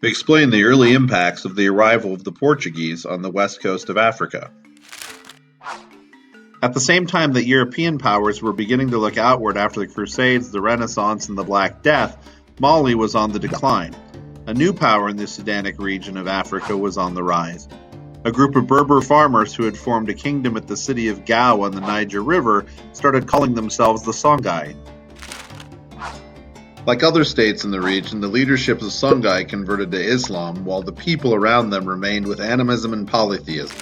explain the early impacts of the arrival of the Portuguese on the west coast of Africa. At the same time that European powers were beginning to look outward after the Crusades, the Renaissance, and the Black Death, Mali was on the decline. A new power in the Sudanic region of Africa was on the rise. A group of Berber farmers who had formed a kingdom at the city of Gao on the Niger River started calling themselves the Songhai. Like other states in the region, the leadership of Songhai converted to Islam, while the people around them remained with animism and polytheism.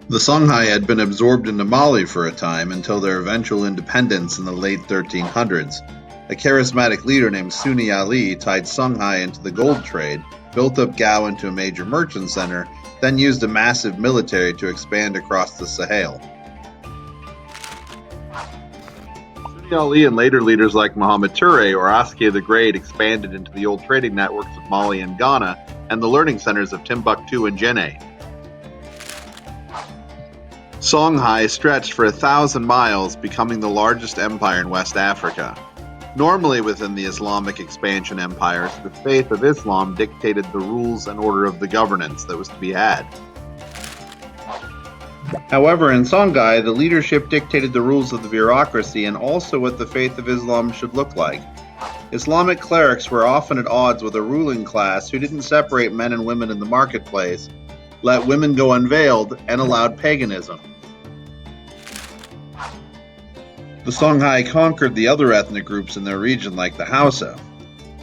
The Songhai had been absorbed into Mali for a time until their eventual independence in the late 1300s. A charismatic leader named Sunni Ali tied Songhai into the gold trade, built up Gao into a major merchant center, then used a massive military to expand across the Sahel. Sunni Ali and later leaders like Muhammad Ture or Askia the Great expanded into the old trading networks of Mali and Ghana and the learning centers of Timbuktu and Djenné. Songhai stretched for 1,000 miles, becoming the largest empire in West Africa. Normally within the Islamic expansion empires, the faith of Islam dictated the rules and order of the governance that was to be had. However, in Songhai, the leadership dictated the rules of the bureaucracy and also what the faith of Islam should look like. Islamic clerics were often at odds with a ruling class who didn't separate men and women in the marketplace, let women go unveiled, and allowed paganism. The Songhai conquered the other ethnic groups in their region like the Hausa.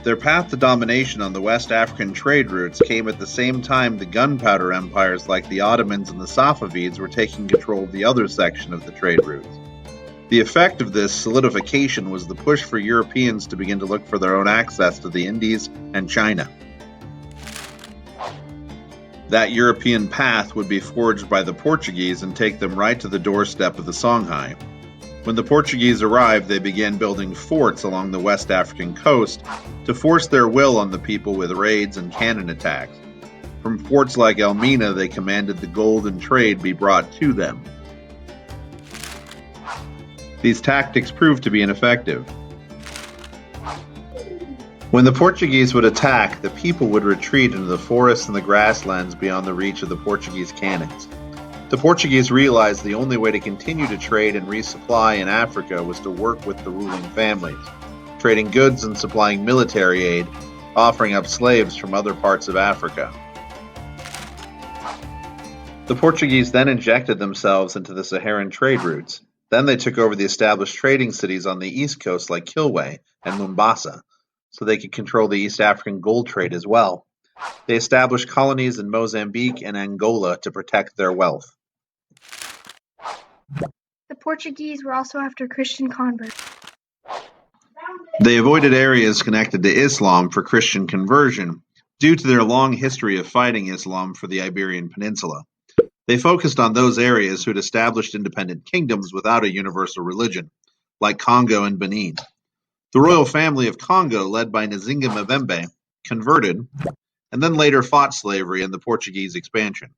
Their path to domination on the West African trade routes came at the same time the gunpowder empires like the Ottomans and the Safavids were taking control of the other section of the trade routes. The effect of this solidification was the push for Europeans to begin to look for their own access to the Indies and China. That European path would be forged by the Portuguese and take them right to the doorstep of the Songhai. When the Portuguese arrived, they began building forts along the West African coast to force their will on the people with raids and cannon attacks. From forts like Elmina, they commanded the gold and trade be brought to them. These tactics proved to be ineffective. When the Portuguese would attack, the people would retreat into the forests and the grasslands beyond the reach of the Portuguese cannons. The Portuguese realized the only way to continue to trade and resupply in Africa was to work with the ruling families, trading goods and supplying military aid, offering up slaves from other parts of Africa. The Portuguese then injected themselves into the Saharan trade routes. Then they took over the established trading cities on the east coast like Kilwa and Mombasa, so they could control the East African gold trade as well. They established colonies in Mozambique and Angola to protect their wealth. The Portuguese were also after Christian converts. They avoided areas connected to Islam for Christian conversion due to their long history of fighting Islam for the Iberian Peninsula. They focused on those areas who had established independent kingdoms without a universal religion, like Congo and Benin. The royal family of Congo, led by Nzinga Mavembe, converted, and then later fought slavery and the Portuguese expansion.